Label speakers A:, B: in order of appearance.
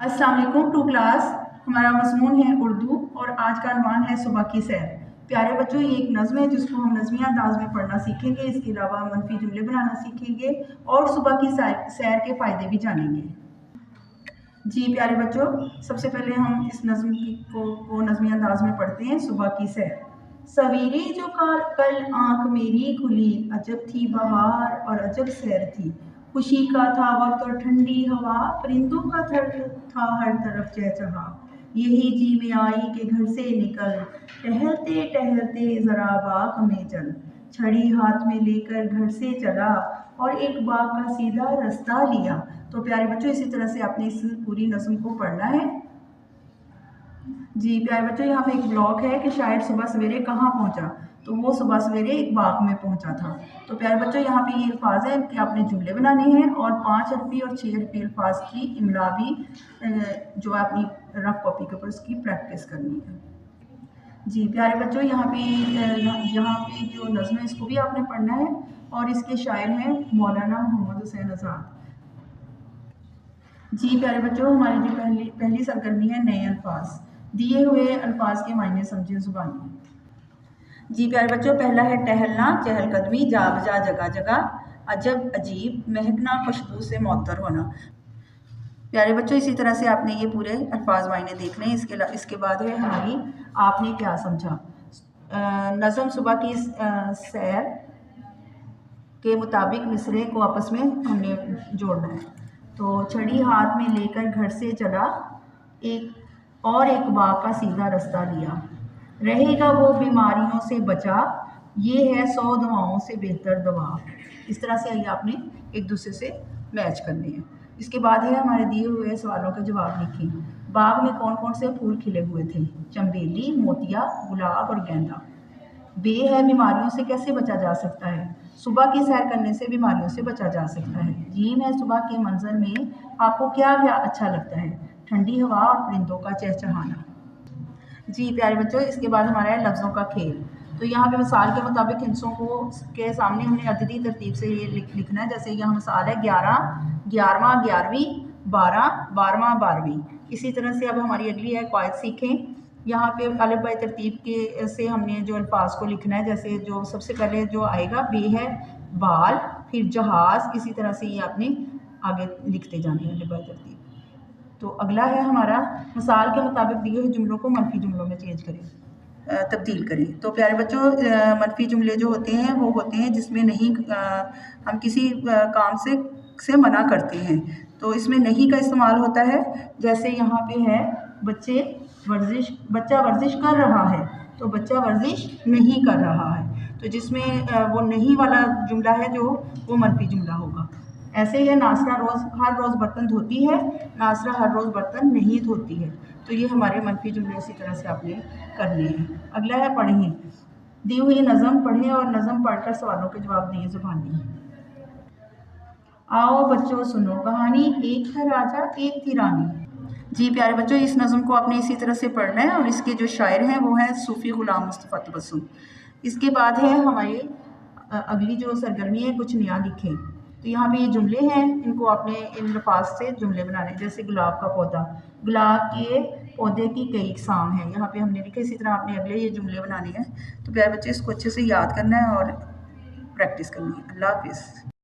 A: अस्सलाम वालेकुम to class. हमारा मज़मून है उर्दू और आज का अनवान है सुबह की सैर। प्यारे बच्चों, ये एक नज़्म है जिसको हम नज़्मी अंदाज में पढ़ना सीखेंगे। इसके अलावा मनफी जुमले बनाना सीखेंगे और सुबह की सैर के फ़ायदे भी जानेंगे। जी प्यारे बच्चों, सबसे पहले हम इस नज़्म को नज़्मी अंदाज में पढ़ते हैं। सुबह की सैर। सवेरे जो कल आँख मेरी खुली, अजब थी बहार और अजब सैर थी। खुशी का था वक्त और ठंडी हवा, परिंदों का था हर तरफ चहचहा। यही जी में आई के घर से निकल, टहलते टहलते जरा बाग में चल। छड़ी हाथ में लेकर घर से चला और एक बाग का सीधा रास्ता लिया। तो प्यारे बच्चों, इसी तरह से आपने इस पूरी नज़्म को पढ़ना है। जी प्यारे बच्चों, यहाँ पे एक ब्लॉक है कि शायद सुबह सवेरे कहाँ पहुँचा, तो वो सुबह सवेरे एक बाग में पहुँचा था। तो प्यारे बच्चों, यहाँ पे ये अल्फाज है कि आपने जुमले बनाने हैं और 5 हरफी और 6 हरफी अल्फाज की इमला भी जो अपनी रफ कॉपी के ऊपर उसकी प्रैक्टिस करनी है। जी प्यारे बच्चों, यहाँ पे जो नज़्म है इसको भी आपने पढ़ना है और इसके शायर हैं मौलाना मोहम्मद हुसैन आज़ाद। जी प्यारे बच्चों, हमारी जो पहली सरगर्मी है नए अल्फाज। दिए हुए अल्फाज के मायने समझे ज़ुबानी। जी प्यारे बच्चों, पहला है टहलना, चहलकदमी, जा बजा जगह जगह, अजब अजीब, महकना, खुशबू से मुअत्तर होना। प्यारे बच्चों, इसी तरह से आपने ये पूरे अल्फाज मायने देखने हैं। इसके बाद है हमारी आपने क्या समझा। नज़म सुबह की सैर के मुताबिक मिसरे को आपस में हमने जोड़ना है। तो छड़ी हाथ में लेकर घर से चला, एक बाग का सीधा रास्ता लिया। रहेगा वो बीमारियों से बचा, ये है 100 दवाओं से बेहतर दवा। इस तरह से आपने एक दूसरे से मैच करने हैं। इसके बाद है हमारे दिए हुए सवालों के जवाब लिखें। बाग में कौन कौन से फूल खिले हुए थे? चंबेली, मोतिया, गुलाब और गेंदा। बे है बीमारियों से कैसे बचा जा सकता है? सुबह की सैर करने से बीमारियों से बचा जा सकता है। जीम है सुबह के मंजर में आपको क्या क्या अच्छा लगता है? ठंडी हवा और परिंदों का चहचहाना। जी प्यारे बच्चों, इसके बाद हमारा है लफ्ज़ों का खेल। तो यहाँ पे मिसाल के मुताबिक हिंसों को के सामने हमने अददी तरतीब से ये लिखना है। जैसे यहाँ मिसाल है 11, 11वां 11वीं, 12, 12वां 12वीं। इसी तरह से अब हमारी अगली है कवायद सीखें। यहाँ पे अलग बाई तरतीब के से हमने जो अल्फाज को लिखना है। जैसे जो सबसे पहले जो आएगा बे है बाल, फिर जहाज़, इसी तरह से ये आपने आगे लिखते जाने हैं अलग बाई तरतीब। तो अगला है हमारा मिसाल के मुताबिक दिए हुए जुमलों को मनफी जुमलों में चेंज करें, तब्दील करें। तो प्यारे बच्चों, मनफी जुमले जो होते हैं वो होते हैं जिसमें नहीं हम किसी काम से मना करते हैं। तो इसमें नहीं का इस्तेमाल होता है। जैसे यहाँ पे है बच्चा वर्जिश कर रहा है, तो बच्चा वर्जिश नहीं कर रहा है। तो जिसमें वो नहीं वाला जुमला है जो वो मनफी जुमला होगा। ऐसे ही नासरा हर रोज़ बर्तन धोती है, नासरा हर रोज़ बर्तन नहीं धोती है। तो ये हमारे मनफी जुमले इसी तरह से आपने करने हैं। अगला है पढ़ें। दी हुई नज़म पढ़ें और नज़म पढ़कर सवालों के जवाब दें ज़ुबानी। आओ बच्चों सुनो कहानी, एक था राजा एक थी रानी। जी प्यारे बच्चों, इस नज़म को आपने इसी तरह से पढ़ना है और इसके जो शायर हैं वो हैं सूफ़ी ग़ुलाम मुस्तफ़ा तबस्सुम। इसके बाद है हमारी अगली जो सरगर्मी है कुछ नया लिखें। तो यहाँ पे ये जुमले हैं, इनको आपने इन अल्फाज से जुमले बनाने। जैसे गुलाब का पौधा, गुलाब के पौधे की कई अक़साम हैं, यहाँ पे हमने लिखे। इसी तरह आपने अगले ये जुमले बनाने हैं। तो प्यारे बच्चे, इसको अच्छे से याद करना है और प्रैक्टिस करनी है। अल्लाह हाफ़िज़।